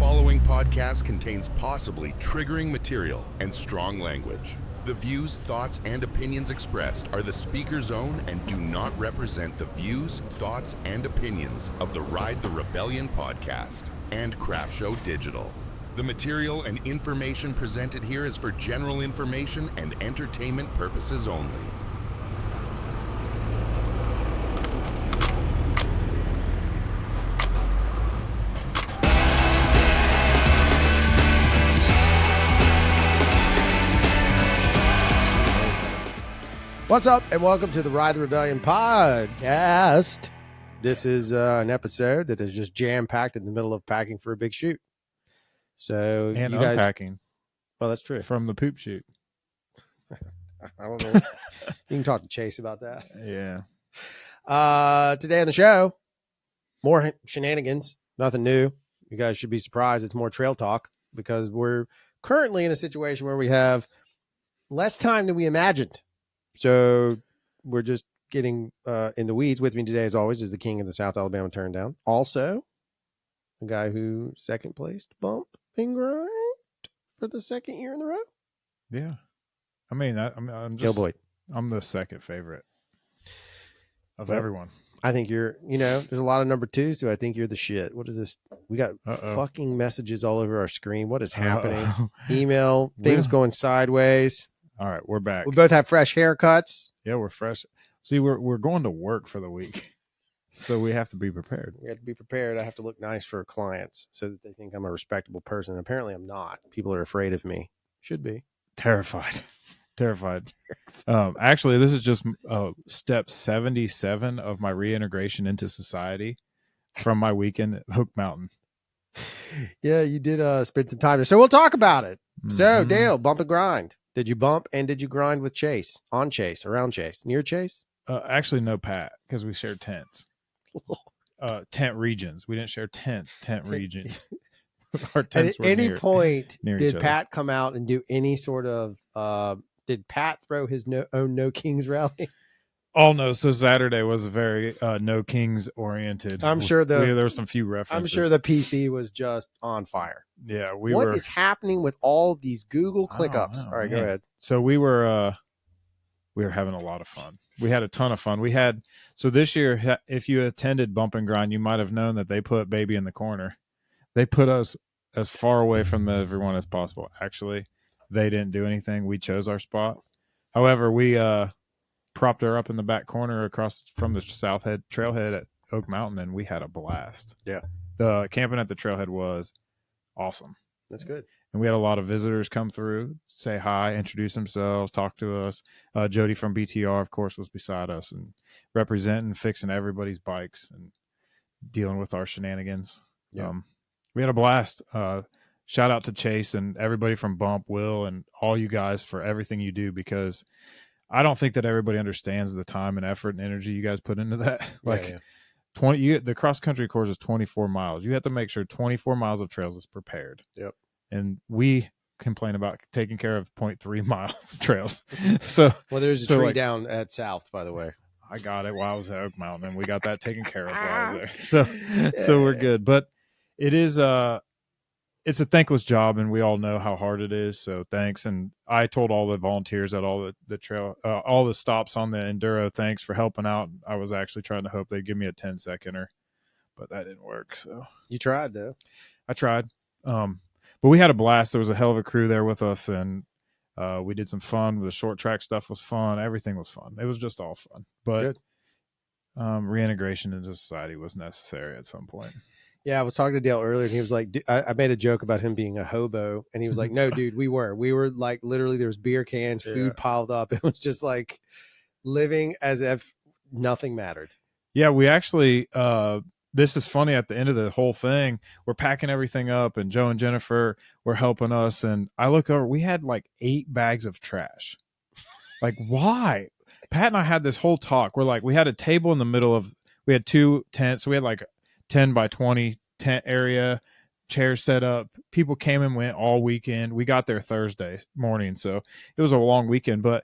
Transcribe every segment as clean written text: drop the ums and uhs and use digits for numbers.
following podcast contains possibly triggering material and strong language. The views, thoughts, and opinions expressed are the speaker's own and do not represent the views, thoughts, and opinions of the Ride the Rebellion podcast and Craft Show Digital. The material and information presented here is for general information and entertainment purposes only. What's up, and welcome to the Ride the Rebellion podcast. This is an episode that is just jam-packed in the middle of packing for a big shoot. So and you guys, unpacking. Well, that's true. From the poop shoot. I don't know. You can talk to Chase about that. Yeah. Today on the show, more shenanigans. Nothing new. You guys should be surprised. It's more trail talk because we're currently in a situation where we have less time than we imagined. So we're just getting in the weeds. With me today, as always, is the king of the South Alabama Turn Down. Also, a guy who second placed bump and grind for the second year in a row. Yeah. I mean, I'm just, I'm the second favorite of everyone. I think you're, there's a lot of number twos, so I think you're the shit. What is this? We got fucking messages all over our screen. What is happening? Email, things going sideways. All right, we're back. We both have fresh haircuts. Yeah, we're fresh. See, we're going to work for the week, so we have to be prepared. We have to be prepared. I have to look nice for clients so that they think I'm a respectable person. Apparently, I'm not. People are afraid of me. Should be. Terrified. Actually, this is just step 77 of my reintegration into society from my weekend at Hoek Mountain. Yeah, you did spend some time there. So we'll talk about it. Mm-hmm. So, Dale, bump and grind. Did you bump and did you grind with Chase? On Chase, around Chase, near Chase? Actually, no, Pat, because we shared tents. Tent regions. We didn't share tents, tent regions. Our tents at any point, near did Pat come out and do any sort of, did Pat throw his own No Kings rally? Oh, no. So Saturday was a very No Kings oriented. I'm sure there were some few references. I'm sure the PC was just on fire. Yeah. What is happening with all these Google ClickUps? All right, go ahead. So we were having a lot of fun. We had a ton of fun. So this year, if you attended Bump and Grind, you might have known that they put Baby in the corner. They put us as far away from everyone as possible. Actually, they didn't do anything. We chose our spot. However, we propped her up in the back corner across from the trailhead at Oak Mountain, and we had a blast. Yeah. The camping at the trailhead was awesome. That's good. And we had a lot of visitors come through, say hi, introduce themselves, talk to us. Jody from BTR, of course, was beside us and representing, fixing everybody's bikes and dealing with our shenanigans. Yeah. We had a blast. Shout out to Chase and everybody from Bump, Will, and all you guys for everything you do, because I don't think that everybody understands the time and effort and energy you guys put into that. The cross country course is 24 miles. You have to make sure 24 miles of trails is prepared. Yep. And we complain about taking care of 0.3 miles of trails. So, there's a tree down at South, by the way. I got it while I was at Oak Mountain, and we got that taken care of while I was there. So we're good. But it is it's a thankless job, and we all know how hard it is. So thanks. And I told all the volunteers at all the trail, all the stops on the Enduro, thanks for helping out. I was actually trying to hope they'd give me a 10-seconder, but that didn't work. So you tried, though. I tried. But we had a blast. There was a hell of a crew there with us, and we did some fun. The short track stuff was fun. Everything was fun. It was just all fun. But reintegration into society was necessary at some point. Yeah, I was talking to Dale earlier, and he was like, I made a joke about him being a hobo, and he was like, no, dude, we were like, literally, there was beer cans, food piled up. It was just like living as if nothing mattered. Yeah, we actually, this is funny, at the end of the whole thing, we're packing everything up, and Joe and Jennifer were helping us, and I look over, we had like 8 bags of trash. Like, why? Pat and I had this whole talk. We're like, we had a table in the middle of, we had 2 tents, so we had like 10 by 20 tent area, chairs set up. People came and went all weekend. We got there Thursday morning, so it was a long weekend, but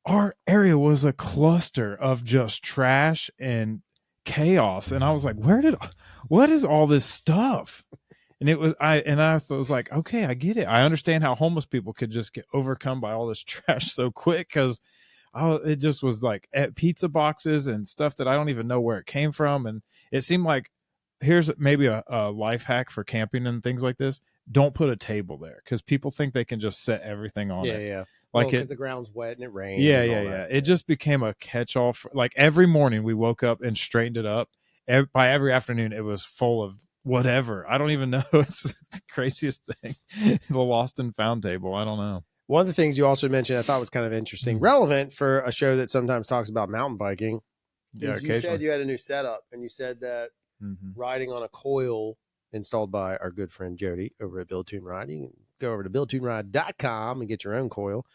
our area was a cluster of just trash and chaos. And I was like, what is all this stuff? And I was like, okay, I get it. I understand how homeless people could just get overcome by all this trash so quick, because it just was like at pizza boxes and stuff that I don't even know where it came from. And it seemed like, here's maybe a life hack for camping and things like this. Don't put a table there, because people think they can just set everything on it. Yeah. Like because the ground's wet and it rains. Yeah. and all that. It just became a catch-all. Like every morning we woke up and straightened it up. By every afternoon it was full of whatever. I don't even know. It's the craziest thing. The lost and found table. I don't know. One of the things you also mentioned I thought was kind of interesting, relevant for a show that sometimes talks about mountain biking. Yeah, you said you had a new setup, and you said that riding on a coil installed by our good friend Jody over at Build Tune Ride. You can go over to buildtuneride.com and get your own coil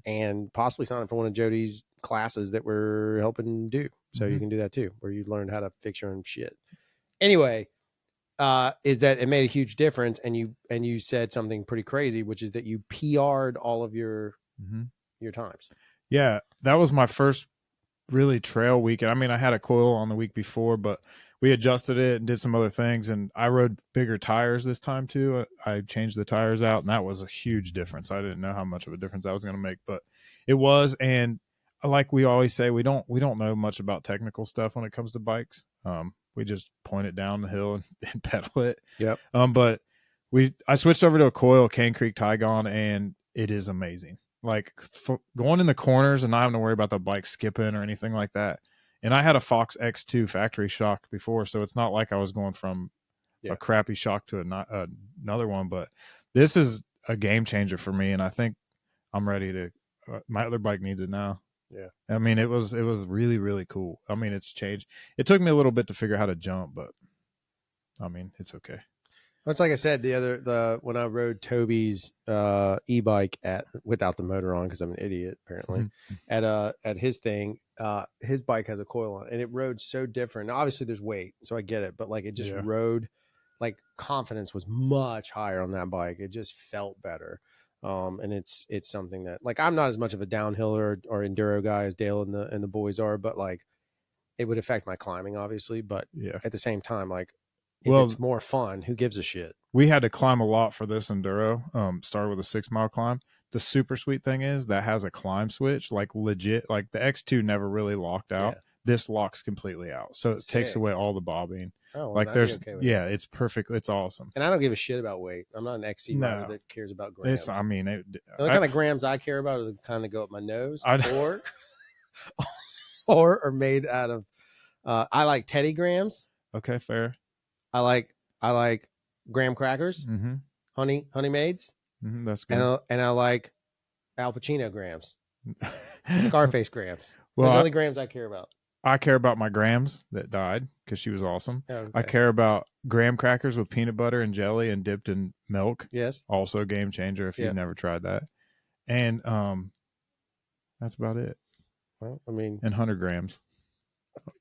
and possibly sign up for one of Jody's classes that we're helping do. So you can do that too, where you learn how to fix your own shit. Anyway, is that it made a huge difference, and you said something pretty crazy, which is that you PR'd all of your times. Yeah, that was my first really trail weekend. I mean, I had a coil on the week before, but we adjusted it and did some other things, and I rode bigger tires this time too. I changed the tires out, and that was a huge difference. I didn't know how much of a difference that was going to make, but it was. And like we always say, we don't know much about technical stuff when it comes to bikes. We just point it down the hill and pedal it. Yep. But I switched over to a coil, Cane Creek Tygon, and it is amazing. Like going in the corners and not having to worry about the bike skipping or anything like that. And I had a Fox X2 factory shock before, so it's not like I was going from a crappy shock to another one. But this is a game changer for me, and I think I'm ready to. My other bike needs it now. Yeah, I mean, it was really, really cool. I mean, it's changed. It took me a little bit to figure out how to jump, but I mean, it's okay. It's like I said, when I rode Toby's e-bike without the motor on, because I'm an idiot apparently, at his thing, his bike has a coil on, and it rode so different. Now, obviously there's weight, so I get it, but like it just rode, like confidence was much higher on that bike. It just felt better. And it's something that, like, I'm not as much of a downhill or enduro guy as Dale and the boys are, but like it would affect my climbing obviously, but at the same time, like, if it's more fun, who gives a shit? We had to climb a lot for this enduro. Started with a 6-mile climb. The super sweet thing is that has a climb switch, like legit. Like the X2 never really locked out. This locks completely out, so it takes away all the bobbing. Oh, well, like there's it's perfect. It's awesome. And I don't give a shit about weight. I'm not an XC rider that cares about grams. I mean, the kind of grams I care about are the kind that go up my nose, or are made out of. I like Teddy grams. Okay, fair. I like graham crackers, honey maids. That's good. And I like Al Pacino grams, Scarface grams. Well, Those are the grams I care about. I care about my grams that died because she was awesome. Okay. I care about graham crackers with peanut butter and jelly and dipped in milk. Yes, also a game changer if you've never tried that. And that's about it. Well, I mean, and 100 grams.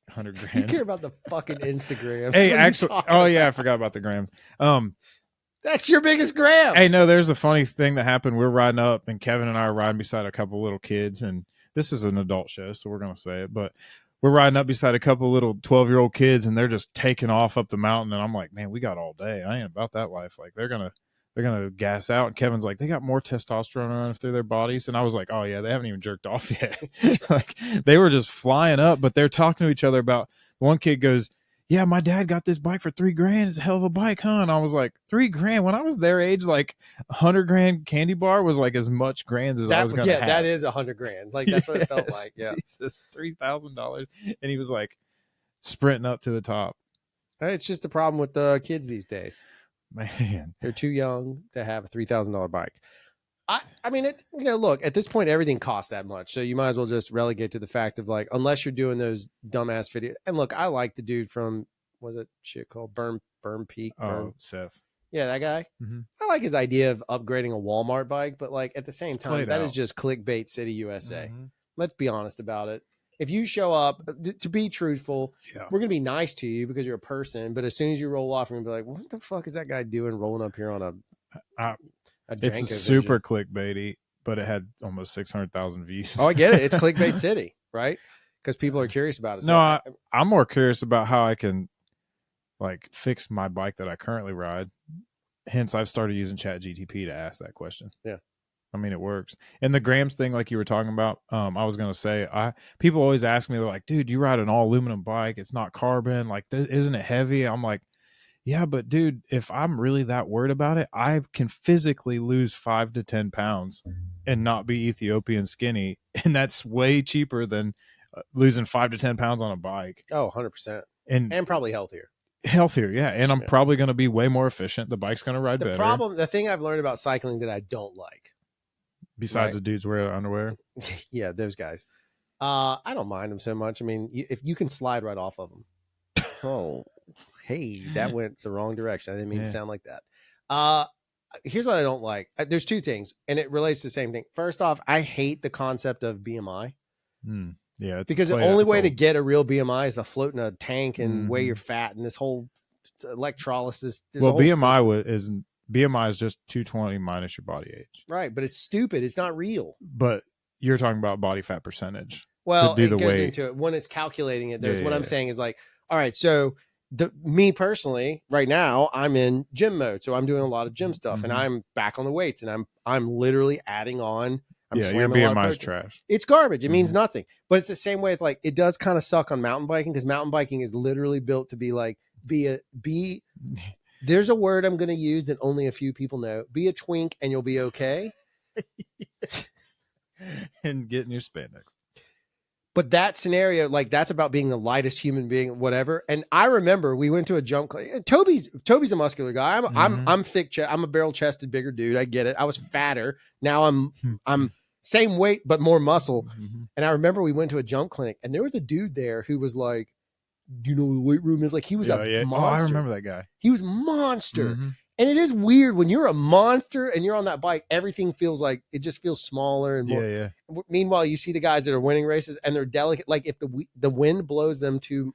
100 grams. You care about the fucking Instagram. Hey, actually, I forgot about the gram. That's your biggest gram. Hey, no, there's a funny thing that happened. We're riding up, and Kevin and I are riding beside a couple little kids, and this is an adult show, so we're gonna say it, but we're riding up beside a couple little 12-year-old kids, and they're just taking off up the mountain, and I'm like, man, we got all day. I ain't about that life. Like they're gonna gas out. And Kevin's like, they got more testosterone running through their bodies. And I was like, oh yeah, they haven't even jerked off yet. Like they were just flying up, but they're talking to each other about, one kid goes, yeah, my dad got this bike for $3,000. It's a hell of a bike, huh? And I was like, $3,000? When I was their age, like $100,000 candy bar was like as much grands as I was going to have. Yeah, that is $100,000. Like that's what it felt like. Yeah. Jesus, $3,000. And he was like sprinting up to the top. It's just the problem with the kids these days. Man, they're too young to have a $3,000 bike. I mean, look, at this point, everything costs that much. So you might as well just relegate to the fact of like, unless you're doing those dumbass videos. And look, I like the dude from, what's that shit called? Burn Peak. Seth. Yeah, that guy. I like his idea of upgrading a Walmart bike, but like at the same time, that is just clickbait city USA. Let's be honest about it. If you show up, to be truthful, we're going to be nice to you because you're a person. But as soon as you roll off, we're going to be like, what the fuck is that guy doing rolling up here on a it's a super clickbaity, but it had almost 600,000 views. Oh, I get it. It's clickbait city, right? Because people are curious about it. So no, I'm more curious about how I can like fix my bike that I currently ride. hence I've started using ChatGTP to ask that question. Yeah. I mean, it works. And the grams thing, like you were talking about, I was going to say, people always ask me, they're like, dude, you ride an all aluminum bike. It's not carbon. Like, isn't it heavy? I'm like, yeah, but dude, if I'm really that worried about it, I can physically lose 5 to 10 pounds and not be Ethiopian skinny. And that's way cheaper than losing 5 to 10 pounds on a bike. Oh, 100%. And probably healthier. Healthier, yeah. And I'm probably going to be way more efficient. The bike's going to ride better. The thing I've learned about cycling that I don't like. Besides the dudes wear underwear. Yeah, those guys. I don't mind them so much. I mean, if you can slide right off of them. Oh, hey, that went the wrong direction. I didn't mean to sound like that. Here's what I don't like. There's two things, and it relates to the same thing. First off, I hate the concept of BMI. Yeah, because the only way to get a real BMI is to float in a tank and weigh your fat and this whole electrolysis. Well, BMI is just 220 minus your body age. Right, but it's stupid. It's not real. But you're talking about body fat percentage. Well, it goes into it when it's calculating it. There's what I'm saying is like, all right, so me personally, right now, I'm in gym mode, so I'm doing a lot of gym stuff, and I'm back on the weights, and I'm literally adding on. Your BMI is trash. It's garbage. It means nothing. But it's the same way. It's like it does kind of suck on mountain biking because mountain biking is literally built to be like there's a word I'm going to use that only a few people know. Be a twink and you'll be okay. And getting your spandex. But that scenario, like that's about being the lightest human being, whatever. And I remember we went to a jump class. Toby's a muscular guy. I'm thick. I'm a barrel chested, bigger dude. I get it. I was fatter. Now I'm same weight, but more muscle. And I remember we went to a jump clinic and there was a dude there who was like, do you know what the weight room is? Like he was a monster. Oh, I remember that guy. He was monster. And it is weird when you're a monster and you're on that bike, everything feels like it just feels smaller and more. Yeah. Meanwhile, you see the guys that are winning races and they're delicate. Like if the wind blows them to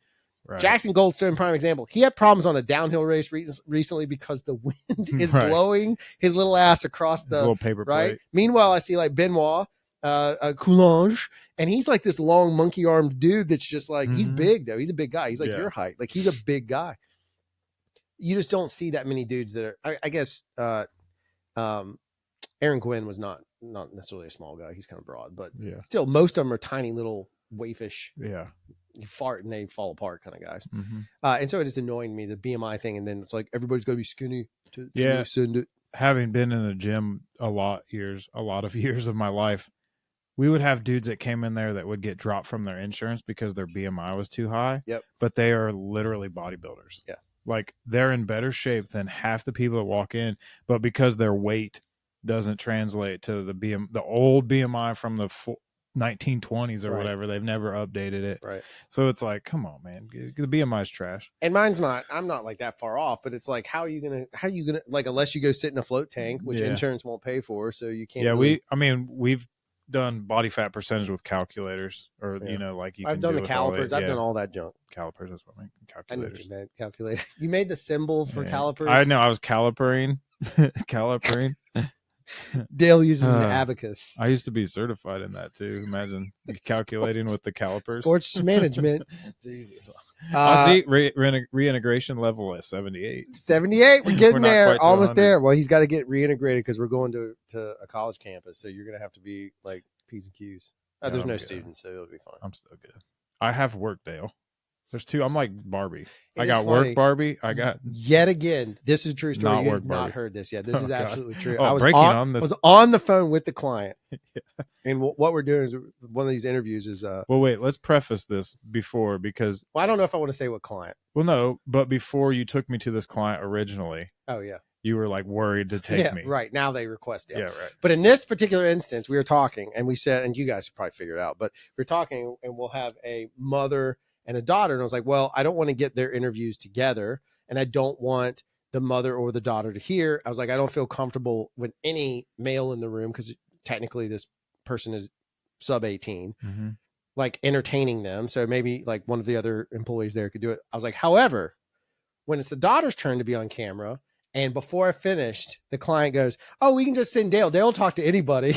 Jackson Goldstone, prime example. He had problems on a downhill race recently because the wind is blowing his little ass across the little paper plate. Meanwhile, I see like Benoit, Coulange, and he's like this long monkey armed dude that's just like he's big though. He's a big guy. He's like your height. Like he's a big guy. You just don't see that many dudes that are. I guess Aaron Quinn was not necessarily a small guy. He's kind of broad, but still, most of them are tiny little waifish. Yeah, you fart and they fall apart kind of guys. And so it is annoying me, the BMI thing, and then it's like everybody's got to be skinny to send it. Having been in the gym a lot of years of my life, we would have dudes that came in there that would get dropped from their insurance because their BMI was too high. Yep. But they are literally bodybuilders. Yeah. Like they're in better shape than half the people that walk in, but because their weight doesn't translate to the old BMI from the 1920s or whatever, they've never updated it. Right. So it's like, come on, man, the BMI is trash. And mine's not. I'm not like that far off, but it's like, how are you gonna like unless you go sit in a float tank, which insurance won't pay for, so you can't. Yeah, we've done body fat percentage with calculators, or like I've done the calipers. I've done all that junk. Calipers, that's what I mean. Calculators. I know you calculator. You made the symbol for calipers. I know. I was calipering. Dale uses an abacus. I used to be certified in that too. Imagine calculating with the calipers. Sports management. Jesus. See reintegration level at 78. 78. We're getting there. Almost there. Well, he's got to get reintegrated because we're going to a college campus. So you're going to have to be like P's and Q's. There's no students, so it'll be fine. I'm still good. I have work, Dale. There's two. I'm like Barbie. I got work Barbie. I got yet again. This is a true story. You've not heard this yet. This is absolutely true. I was on the phone with the client, and what we're doing is one of these interviews is. Well, wait. Let's preface this before because. Well, I don't know if I want to say what client. Well, no, but before you took me to this client originally. Oh yeah. You were like worried to take me. Right. Now they request it. Yeah, right. But in this particular instance, we were talking, and we said, and you guys probably figured it out, but we're talking, and we'll have a mother and a daughter. And I was like, well, I don't want to get their interviews together, and I don't want the mother or the daughter to hear. I was like, I don't feel comfortable with any male in the room because technically this person is sub 18, like entertaining them. So maybe like one of the other employees there could do it. I was like, however, when it's the daughter's turn to be on camera, and before I finished, the client goes, oh, we can just send Dale. Dale will talk to anybody.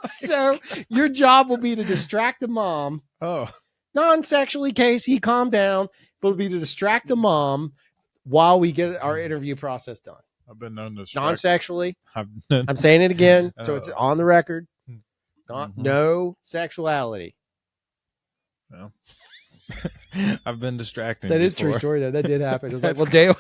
So your job will be to distract the mom. Oh. Non-sexually, Casey, calm down. But it'll be to distract the mom while we get our interview process done. I've been known to distract. Non-sexually. I'm saying it again, so it's on the record. No sexuality. Well, I've been distracting. That is true story, though. That did happen. It was like, well, Dale,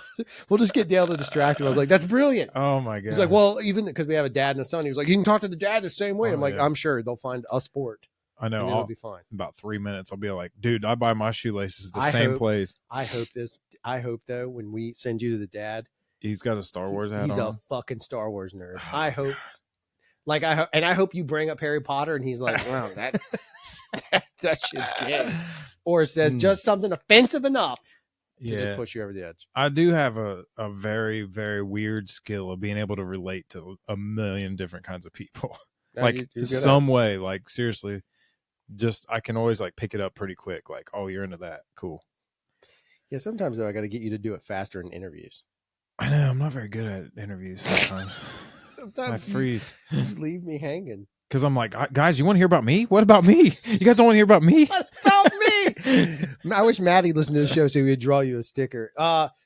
we'll just get Dale to distract him. I was like, that's brilliant. Oh my god. He's like, well, even because we have a dad and a son, he was like, you can talk to the dad the same way. I'm like, yeah. I'm sure they'll find a sport. I know. It'll be fine. In about 3 minutes, I'll be like, dude, I buy my shoelaces the same place. I hope though, when we send you to the dad, he's got a Star Wars hat on. He's a fucking Star Wars nerd. I hope. Like I hope you bring up Harry Potter and he's like, wow, that shit's gay. Or it says just something offensive enough to just push you over the edge. I do have a very, very weird skill of being able to relate to a million different kinds of people. Like some way, like seriously, just I can always like pick it up pretty quick. Like, oh, you're into that. Cool. Yeah, sometimes though I got to get you to do it faster in interviews. I know I'm not very good at interviews sometimes. Sometimes I freeze. You leave me hanging. Because I'm like, guys, you want to hear about me? What about me? You guys don't want to hear about me? What about me? I wish Maddie listened to the show so we would draw you a sticker.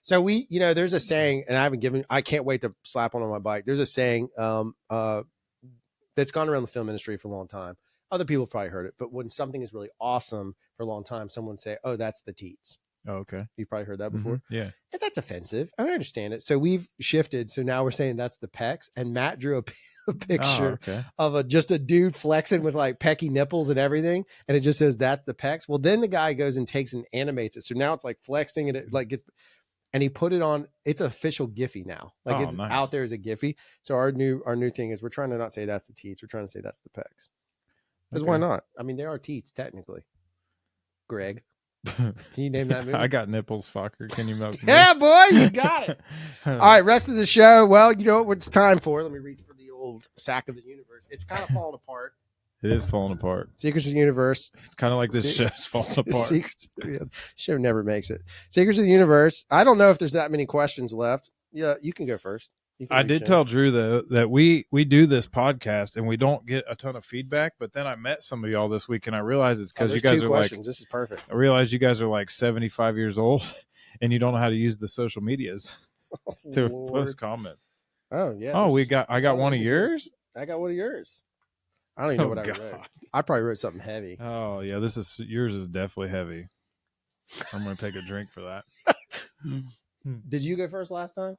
So we, there's a saying, and I can't wait to slap one on my bike. There's a saying that's gone around the film industry for a long time. Other people have probably heard it, but when something is really awesome for a long time, someone would say, oh, that's the teats. Oh, okay. You've probably heard that before. Mm-hmm. Yeah. And that's offensive. I understand it. So we've shifted. So now we're saying that's the pecs. And Matt drew a picture of just a dude flexing with like pecky nipples and everything. And it just says that's the pecs. Well, then the guy goes and takes and animates it. So now it's like flexing and it like gets, and he put it on. It's official Giphy now. Like it's nice. out there as a Giphy. So our new thing is we're trying to not say that's the teats. We're trying to say that's the pecs. Because why not? I mean, they are teats technically. Greg. Can you name that movie? I got nipples, fucker. Can you milk me? Yeah, boy, you got it. All right, rest of the show. Well, you know what it's time for. Let me reach for the old sack of the universe. It's kind of falling apart. It is falling apart. Secrets of the Universe. It's kind of like this show's falling apart. Secrets. Show never makes it. Secrets of the Universe. I don't know if there's that many questions left. Yeah, you can go first. I did tell Drew though that we do this podcast and we don't get a ton of feedback, but then I met some of y'all this week and I realized it's because you guys are like, this is perfect. I realized you guys are like 75 years old and you don't know how to use the social medias to post comments. Oh yeah. Oh, I got one of yours. I got one of yours. I don't even know what I wrote. I probably wrote something heavy. Oh yeah, yours is definitely heavy. I'm gonna take a drink for that. Did you go first last time?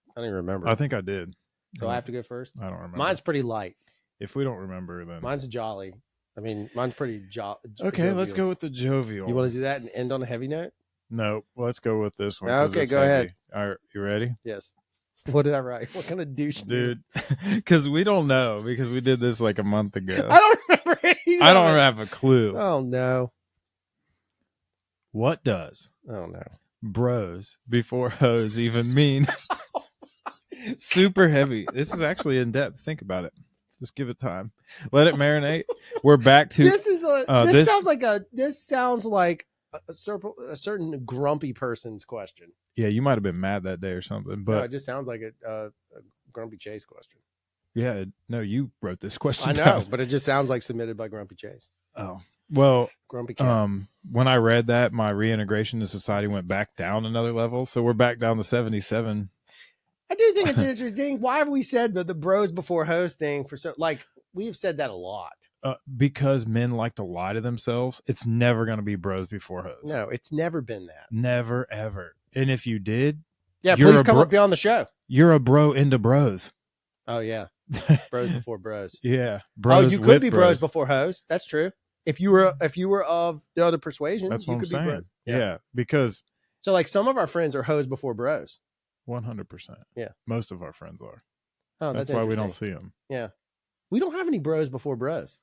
I don't even remember. I think I did. So I have to go first? I don't remember. Mine's pretty light. If we don't remember, then... Mine's jolly. I mean, mine's pretty Okay, jovial. Let's go with the jovial. You want to do that and end on a heavy note? No, let's go with this one. Okay, go ahead. All right, you ready? Yes. What did I write? What kind of douche? Dude, because we don't know, because we did this like a month ago. I don't remember anything. I don't have a clue. Oh, no. What does bros before hoes even mean? Super heavy. This is actually in depth. Think about it. Just give it time. Let it marinate. We're back to this sounds like a certain grumpy person's question. Yeah, you might have been mad that day or something, but no, it just sounds like a Grumpy Chase question. Yeah, no, you wrote this question. I know, down. But it just sounds like submitted by Grumpy Chase. Oh. Well, Grumpy Cat. When I read that, my reintegration to society went back down another level. So we're back down to 77. I do think it's an interesting. Why have we said the bros before hoes thing for so like we've said that a lot? Because men like to lie to themselves. It's never going to be bros before hoes. No, it's never been that. Never ever. And if you did, yeah, please come up on the show. You're a bro into bros. Oh yeah, bros before bros. Yeah, bros. Oh, you could be bros before hoes. That's true. If you were of the other persuasion, that's you what could I'm saying. Be bros. Yeah, because so like some of our friends are hoes before bros. 100%. Yeah, most of our friends are. Oh, that's why we don't see them. Yeah, we don't have any bros before bros.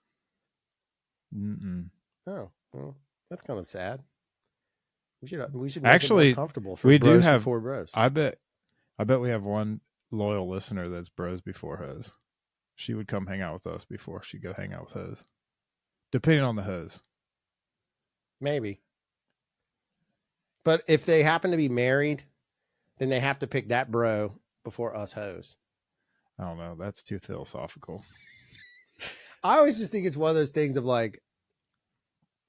Mm-mm. Oh, well, that's kind of sad. We should actually make it more comfortable for we bros do have before bros. I bet we have one loyal listener that's bros before hoes. She would come hang out with us before she go hang out with hoes, depending on the hoes. Maybe, but if they happen to be married, then they have to pick that bro before us hoes. I don't know. That's too philosophical. I always just think it's one of those things of like,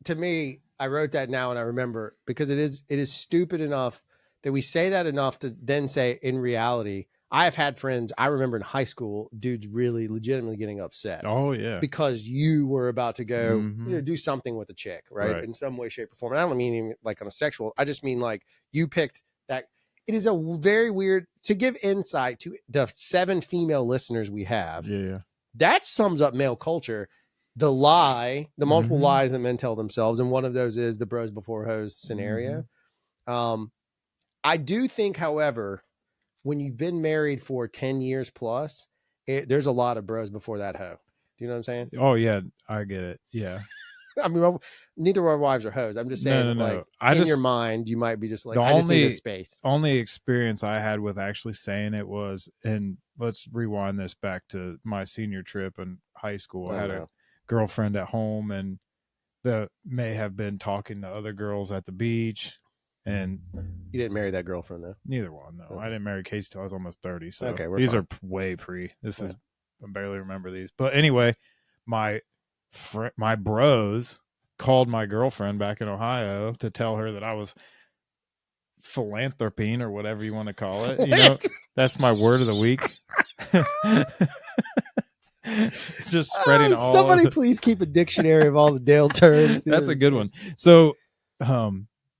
to me, I wrote that now and I remember because it is stupid enough that we say that enough to then say in reality, I have had friends. I remember in high school, dudes really legitimately getting upset Oh yeah. because you were about to go Mhm. do something with a chick, right? Right. In some way, shape, or form. And I don't mean even like on a sexual. I just mean like you picked that. It is a very weird to give insight to the 7 female listeners we have. Yeah. That sums up male culture. The lie, the multiple Mhm. lies that men tell themselves, and one of those is the bros before hoes scenario. I do think, however, when you've been married for 10 years plus, there's a lot of bros before that hoe. Do you know what I'm saying? Oh yeah, I get it. Yeah. I mean, neither of our wives are hoes. I'm just saying, No. like, I in your just mind, you might be just like, the I just need a space. only experience I had with actually saying it was, and let's rewind this back to my senior trip in high school. I had a girlfriend at home, and the may have been talking to other girls at the beach, and You didn't marry that girlfriend, though. neither one. No, Okay. I didn't marry Casey till I was almost 30. So Okay, we're these fine. are way pre. This Yeah. is I barely remember these, but anyway, my bros called my girlfriend back in Ohio to tell her that I was philanthroping or whatever you want to call it. You know, that's my word of the week. It's just spreading all. Somebody please keep a dictionary of all the Dale terms. That's a good one. So,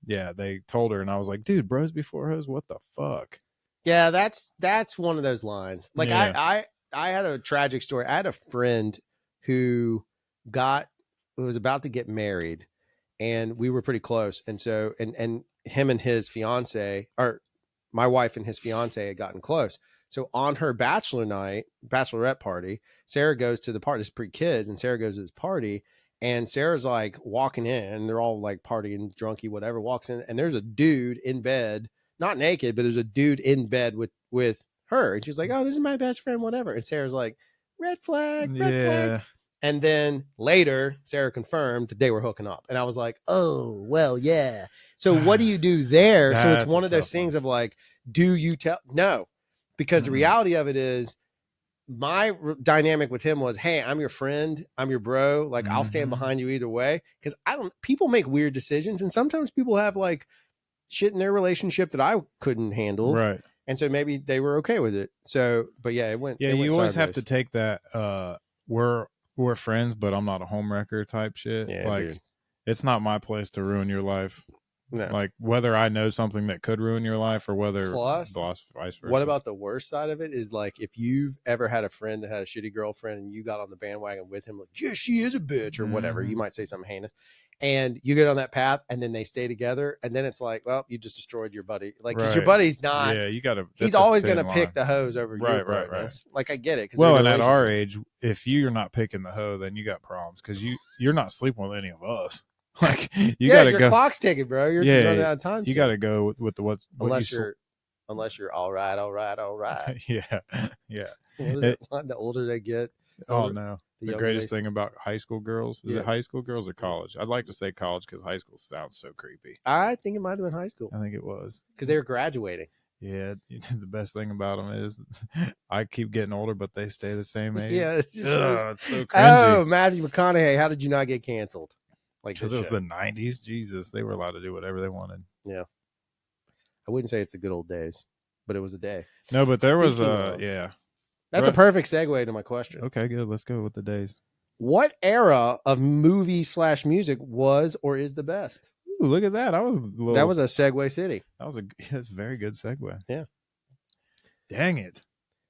yeah, they told her, and I was like, dude, bros before hoes, what the fuck? Yeah, that's one of those lines. Like Yeah. I had a tragic story. I had a friend who was about to get married, and we were pretty close. And so and him and his fiance, or my wife and his fiance, had gotten close. So on her bachelorette party, Sarah goes to the party. It's pre-kids, and Sarah goes to this party, and Sarah's like walking in, and they're all like partying, drunky, whatever. Walks in, and there's a dude in bed, not naked, but there's a dude in bed with her, and she's like, "Oh, this is my best friend, whatever." And Sarah's like, "Red flag, red flag." Yeah. And then later, Sarah confirmed that they were hooking up, and I was like, "Oh, well, yeah." So what do you do there? So it's That's one a of those tough things one. of like, do you tell? No, because the Mm-mm. reality of it is, my dynamic with him was, hey, I'm your friend, I'm your bro, like I'll stand Mhm. behind you either way, because people make weird decisions, and sometimes people have like shit in their relationship that I couldn't handle, Right. and so maybe they were okay with it. So, but yeah, it went. Yeah, It went you always have to sideways. take that we're friends, but I'm not a homewrecker type shit. Yeah, like dude. it's not my place to ruin your life. No. Like whether I know something that could ruin your life or whether Plus, vice versa. what about the worst side of it is, like, if you've ever had a friend that had a shitty girlfriend and you got on the bandwagon with him, like, yeah, she is a bitch or whatever, you might say something heinous, and you get on that path and then they stay together, and then it's like, well, you just destroyed your buddy. Like, because your Right. buddy's not, Yeah, you gotta he's that's a always thin going to pick line. the hose over your Right. brightness. Like, I get it. Well, and at our age, if you're not picking the hoe, then you got problems because you're not sleeping with any of us. Like you gotta your go. clock's ticking, bro. You're running out of time. You gotta go with the what unless you you're all right. yeah. What is it? The older they get. Oh no. The The younger greatest they- thing about high school girls is Yeah. it high school girls or college? I'd like to say college because high school sounds so creepy. I think it might have been high school I think it was because they were graduating. Yeah, the best thing about them is I keep getting older, but they stay the same age. Yeah, it's it's so cringy. Oh, Matthew McConaughey, how did you not get canceled? Like, Because it was the 90s. Jesus, they were allowed to do whatever they wanted. Yeah, I wouldn't say it's the good old days, but it was a day. No, but there was Speaking of- yeah. That's a perfect segue to my question. Okay, good. Let's go with the days. What era of movie/music was or is the best? Ooh, look at that. That was a segue city. That's a very good segue. Yeah. Dang it.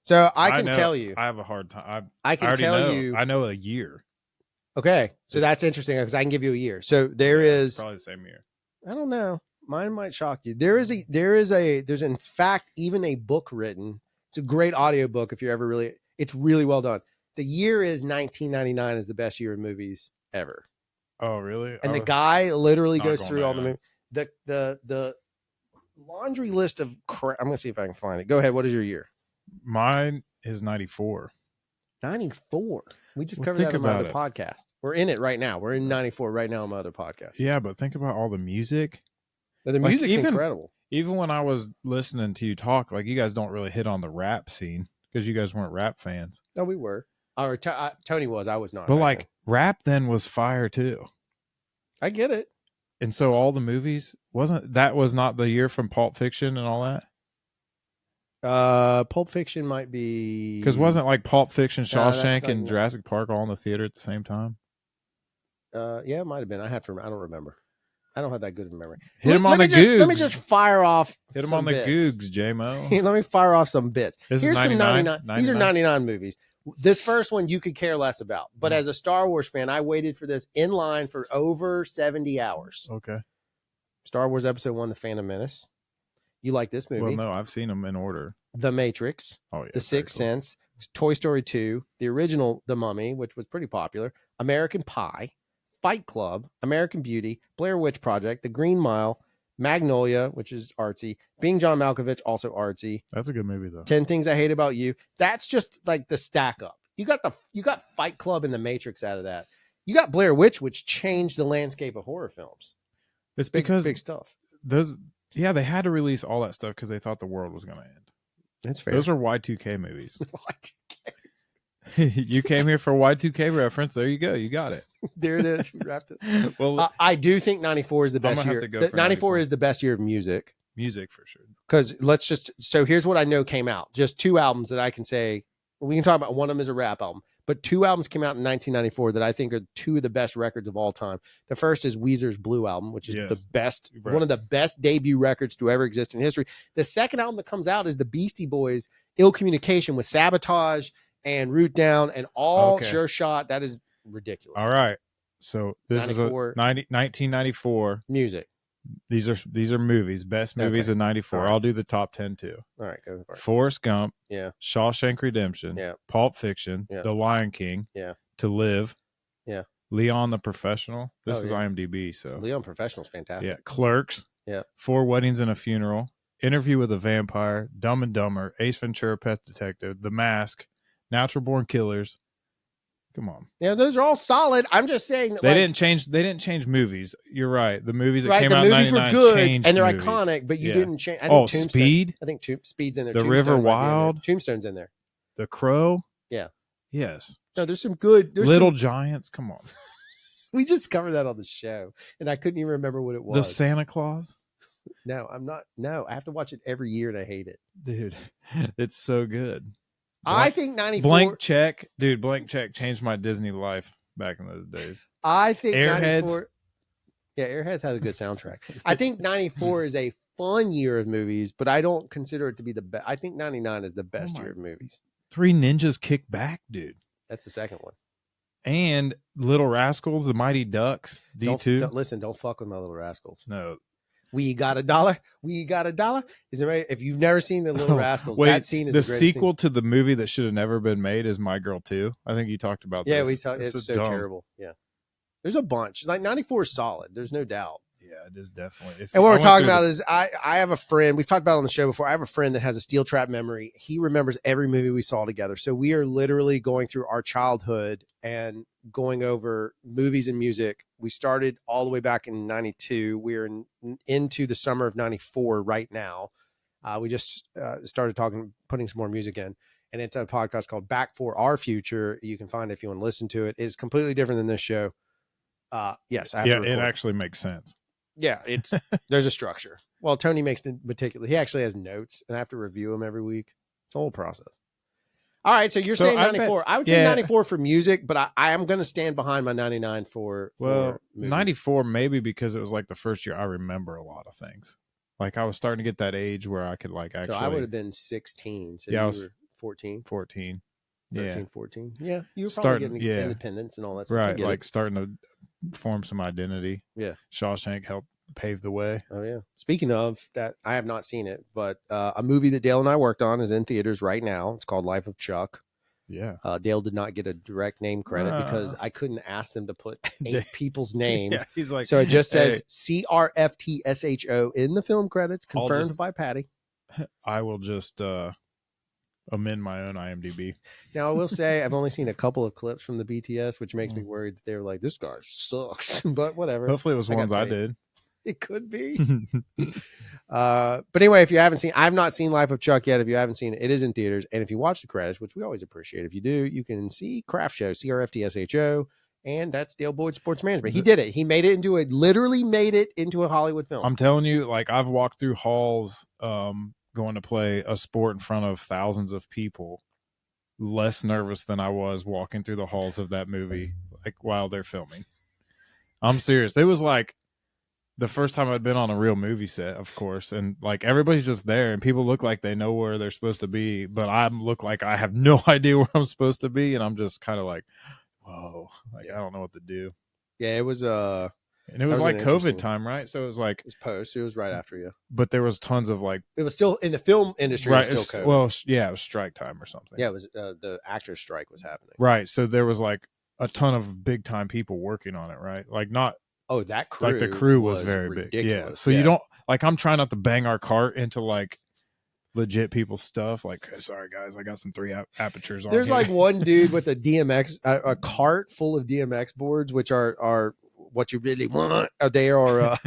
So I can tell you. I have a hard time. I can tell you. I know a year. Okay, so that's interesting because I can give you a year. So there's probably the same year. I don't know. Mine might shock you. There's in fact even a book written. It's a great audiobook if you're ever really. It's really well done. The year is 1999 is the best year in movies ever. Oh, really? And the guy literally goes going through all the down. movie. The laundry list of crap. I'm gonna see if I can find it. Go ahead. What is your year? Mine is 94. 94. We just Well, covered think that on my other about podcast. We're in it right now. We're in 94 right now on my other podcast. Yeah, but think about all the music. But the Like, music's incredible. Even when I was listening to you talk, like you guys don't really hit on the rap scene because you guys weren't rap fans. No, we were. Or Tony was. I was not. But like rap then was fire too. I get it. And so all the movies was not the year from Pulp Fiction and all that? Pulp Fiction might be Because wasn't like Pulp Fiction, No, that's Shawshank, like- and Jurassic Park all in the theater at the same time? Yeah, it might have been. I don't remember. I don't have that good of a memory. Hit him on Let the me just- Let me googs. just fire off. Hit him some on the bits. googs, J-Mo. Let me fire off some bits. This is Here's some 99? 99. These are 99 movies. This first one you could care less about, but as a Star Wars fan, I waited for this in line for over 70 hours. Okay. Star Wars Episode 1, The Phantom Menace. You like this movie? Well, no, I've seen them in order. The Matrix, Oh, yeah. The Sixth Sense, Toy Story 2, the original The Mummy, which was pretty popular, American Pie, Fight Club, American Beauty, Blair Witch Project, The Green Mile, Magnolia, which is artsy, Being John Malkovich, also artsy, That's a good movie, though. 10 Things I Hate About You. That's just like the stack up. You got Fight Club and The Matrix out of that. You got Blair Witch, which changed the landscape of horror films. It's Big, because big stuff. they had to release all that stuff because they thought the world was going to end. That's fair. Those are Y2K movies. What? You came here for a Y2K reference. There you go. You got it. There it is. We wrapped it. Well, I do think 94 is the best gonna have year. to go The- for 94 94. is the best year of music. music for sure. Because here's what I know came out. Just two albums that I can say. We can talk about one of them is a rap album, but two albums came out in 1994 that I think are two of the best records of all time. The first is Weezer's Blue Album, which is Yes. the best, Right. one of the best debut records to ever exist in history. The second album that comes out is the Beastie Boys' Ill Communication with Sabotage and Root Down and all Okay. Sure Shot. That is ridiculous. All right. So this 94. is 1994. Music. These are movies, best movies Okay. of 94. All right. I'll do the top 10 too. All right, go for it. Forrest Gump, Yeah. Shawshank Redemption, Yeah. Pulp Fiction, Yeah. The Lion King, Yeah. To Live, Yeah. Leon the Professional. This Oh, is yeah. IMDb. So Leon Professional's fantastic. yeah, Clerks, Yeah. 4 Weddings and a Funeral, Interview with a Vampire, Dumb and Dumber, Ace Ventura, Pet Detective, The Mask, Natural Born Killers. Come on, Yeah, those are all solid. I'm just saying that they didn't change. They didn't change movies. You're right. The movies that right. came The out in movies were 99 good changed and they're movies. iconic, but you Yeah. didn't change. I think Oh, Tombstone, Speed, I think Speed's in there. The Tombstone River might be in there. Wild. Tombstone's in there. The Crow. Yeah. Yes. No, there's some good. Little Giants. Come on. We just covered that on the show, and I couldn't even remember what it was. The Santa Claus. No, I'm not. No, I have to watch it every year, and I hate it. Dude, it's so good. I think 94. Blank Check. Dude, Blank Check changed my Disney life back in those days. I think Airheads. 94. Yeah, Airheads has a good soundtrack. I think 94 is a fun year of movies, but I don't consider it to be the best. I think 99 is the best my- year of movies. 3 Ninjas Kick Back, dude. That's the second one. And Little Rascals, The Mighty Ducks, D2. Listen, don't fuck with my Little Rascals. No. We got $1. We got $1. Is there? If you've never seen the Little Oh, Rascals, wait, that scene is the the greatest sequel to the movie that should have never been made is My Girl 2. I think you talked about Yeah, this. we saw. This It's is so dumb. terrible. Yeah, there's a bunch. Like 94 is solid. There's no doubt. Yeah, it is definitely. And what we're talking about is I have a friend. We've talked about it on the show before. I have a friend that has a steel trap memory. He remembers every movie we saw together. So we are literally going through our childhood and going over movies and music. We started all the way back in 92. We're into the summer of 94 right now. We just started putting some more music in. And it's a podcast called Back for Our Future. You can find it if you want to listen to it. It's completely different than this show. Yes, I have to Yeah, it record. actually makes sense. Yeah, it's there's a structure. Well, Tony makes it particular. He actually has notes, and I have to review them every week. It's a whole process. All right, so you're saying 94. I would say 94 for music, but I am going to stand behind my 99 for Well, movies. 94 maybe because it was like the first year I remember a lot of things. Like I was starting to get that age where I could like actually. So I would have been 16. So Yeah, I you was were 14. 14. 13, Yeah, 14. Yeah, you were probably Starting- getting yeah. independence and all that stuff. I right. get Like it. starting to form some identity. Yeah. Shawshank helped pave the way. Oh, yeah. Speaking of that, I have not seen it, but a movie that Dale and I worked on is in theaters right now. It's called Life of Chuck. Yeah. Dale did not get a direct name credit because I couldn't ask them to put 8 people's name. Yeah. He's like, So it just says "Hey, CRFTSHO in the film credits, I'll confirmed just- by Patty. I will just amend my own IMDb. Now, I will say I've only seen a couple of clips from the BTS, which makes me worried that they were like, this guy sucks. But whatever. Hopefully it was I got ones I paid. did. It could be. But anyway, if you haven't seen, I've not seen Life of Chuck yet. If you haven't seen it, it is in theaters. And if you watch the credits, which we always appreciate, if you do, you can see Craft Show, CRFTSHO, and that's Dale Boyd Sports Management. He did it. He made it literally made it into a Hollywood film. I'm telling you, like I've walked through halls going to play a sport in front of thousands of people less nervous than I was walking through the halls of that movie, like while they're filming. I'm serious. It was like the first time I'd been on a real movie set, of course, and like everybody's just there, and people look like they know where they're supposed to be, but I look like I have no idea where I'm supposed to be, and I'm just kind of like, whoa, like I don't know what to do. Yeah, it was And it was like COVID time, right? So it was like it was post. It was right after you. but there was tons of like It was still in the film industry. right. It was still COVID. Well, yeah, it was strike time or something. Yeah, it was the actors' strike was happening. Right. So there was like a ton of big time people working on it, right? Like not Oh, that crew. like the crew was very big. Yeah. So you don't like I'm trying not to bang our cart into like legit people's stuff. Like, sorry guys, I got some 3 apertures on. There's here. like one dude with a DMX, a cart full of DMX boards, which are what you really want. They are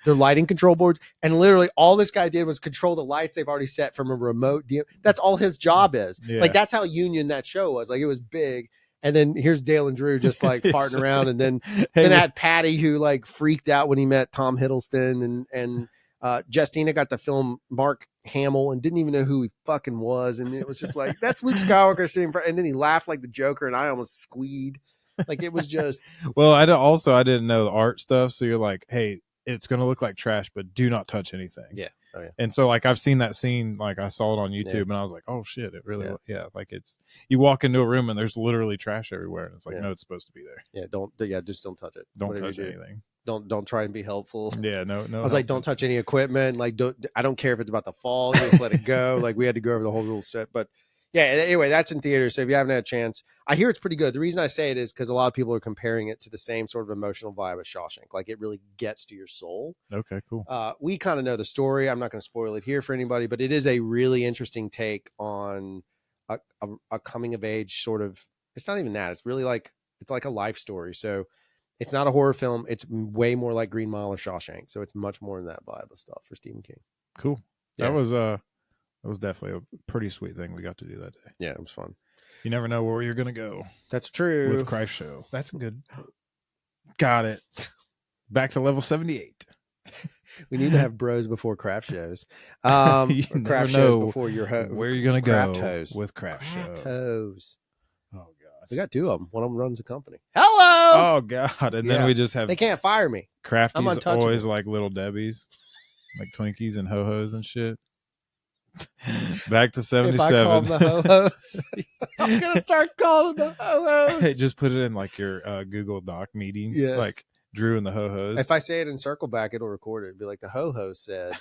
they're lighting control boards, and literally all this guy did was control the lights they've already set from a remote. That's all his job is. Yeah. Like that's how union that show was. Like it was big. And then here's Dale and Drew just like farting around, and then had Patty who like freaked out when he met Tom Hiddleston, and Justina got to film Mark Hamill and didn't even know who he fucking was, and it was just like that's Luke Skywalker sitting in front, and then he laughed like the Joker, and I almost squeed. Like it was just well, I didn't know the art stuff, so you're like, hey, it's gonna look like trash, but do not touch anything. Yeah. Oh, yeah. And so like I've seen that scene, like I saw it on YouTube, and I was like, oh shit, it really like it's you walk into a room and there's literally trash everywhere, and it's like no, it's supposed to be there. Yeah, just don't touch it. Don't touch anything. Don't try and be helpful. Yeah, no. I was like, don't touch any equipment. Like, I don't care if it's about to fall. Just let it go. Like, we had to go over the whole rule set. But yeah, anyway, that's in theaters. So if you haven't had a chance, I hear it's pretty good. The reason I say it is because a lot of people are comparing it to the same sort of emotional vibe as Shawshank. Like, it really gets to your soul. Okay, cool. We kind of know the story. I'm not going to spoil it here for anybody, but it is a really interesting take on a coming of age sort of. It's not even that. It's really like it's like a life story. So. It's not a horror film. It's way more like Green Mile or Shawshank. So it's much more in that vibe of stuff for Stephen King. Cool. Yeah. That was definitely a pretty sweet thing we got to do that day. Yeah, it was fun. You never know where you're gonna go. That's true. With Craft Show. That's good. Got it. Back to level 78. We need to have bros before craft shows. Craft shows before your where you're gonna craft go hose. with Craft Show. Hose. Oh god. We got 2 of them. One of them runs a company. Hello. Oh god. And then we just have they can't fire me. Crafties always like little Debbie's, like Twinkies and ho-hos and shit. Back to 77. If I call them the ho-hos, I'm gonna start calling them the ho-hos. Hey, just put it in like your Google Doc meetings, like Drew and the ho-hos. If I say it in circle back, it'll record it. It'll be like the ho-ho said.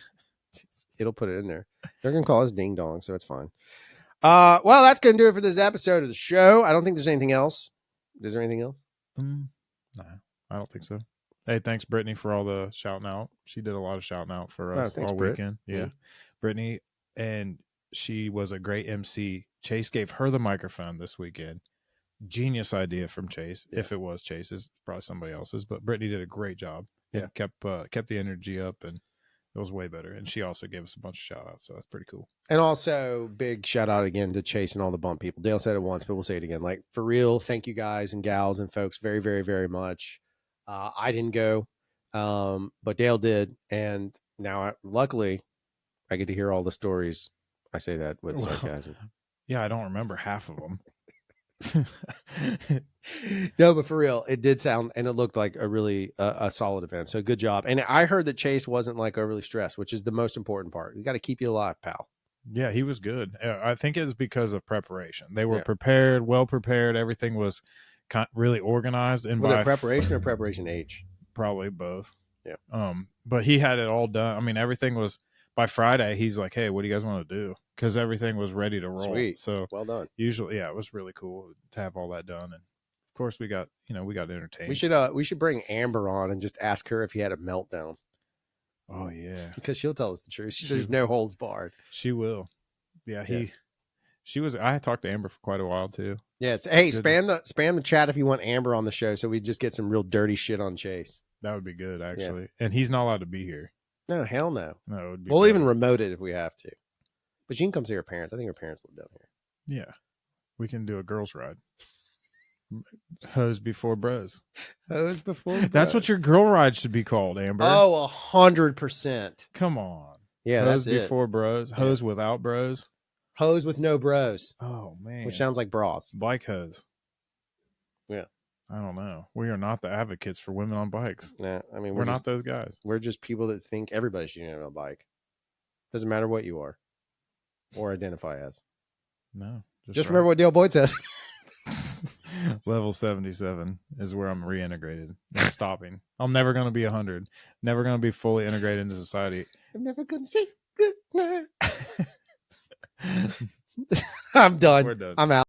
It'll put it in there. They're gonna call us ding dong, so it's fine. Well, that's gonna do it for this episode of the show. I don't think there's anything else. Is there anything else? No, I don't think so. Hey, thanks Brittany for all the shouting out. She did a lot of shouting out for us all weekend. Yeah, Brittany, and she was a great MC. Chase gave her the microphone this weekend. Genius idea from Chase. Yeah. If it was Chase's, probably somebody else's, but Brittany did a great job. Yeah, kept the energy up, and it was way better. And she also gave us a bunch of shout outs, so that's pretty cool. And also big shout out again to Chase and all the bump people. Dale said it once, but we'll say it again. Like, for real, thank you guys and gals and folks very, very, very much. I didn't go, but Dale did. And now, luckily, I get to hear all the stories. I say that with sarcasm. Yeah, I don't remember half of them. No, but for real, it did sound and it looked like a really a solid event. So good job. And I heard that Chase wasn't like overly stressed, which is the most important part. You got to keep you alive, pal. Yeah, he was good. I think it's because of preparation. They were prepared, well prepared. Everything was really organized. And was it preparation or preparation H? Probably both. Yeah. But he had it all done. I mean, everything was by Friday. He's like, "Hey, what do you guys want to do?" Because everything was ready to roll. Sweet. So well done. Usually, it was really cool to have all that done. And of course, we got entertained. We should bring Amber on and just ask her if he had a meltdown. Oh yeah, because she'll tell us the truth. There's no holds barred. She will. Yeah, she was. I talked to Amber for quite a while too. Yes. Hey, spam the chat if you want Amber on the show, so we just get some real dirty shit on Chase. That would be good, actually. Yeah. And he's not allowed to be here. No, hell no. No, it would be. We'll even remote it if we have to. But she can come see her parents. I think her parents live down here. Yeah, we can do a girls' ride. Hose before bros. Hose before bros. That's what your girl ride should be called, Amber. Oh, 100%. Come on. Yeah, Hose that's it. before bros. Hose without bros. Hose with no bros, Oh man. which sounds like bras. Bike hose. Yeah. I don't know. We are not the advocates for women on bikes. Nah, I mean, We're just, not those guys. We're just people that think everybody should get on a bike. Doesn't matter what you are or identify as. No. Just remember what Dale Boyd says. Level 77 is where I'm reintegrated. That's stopping. I'm never going to be 100. Never going to be fully integrated into society. I'm never going to say good night. I'm done. We're done. I'm out.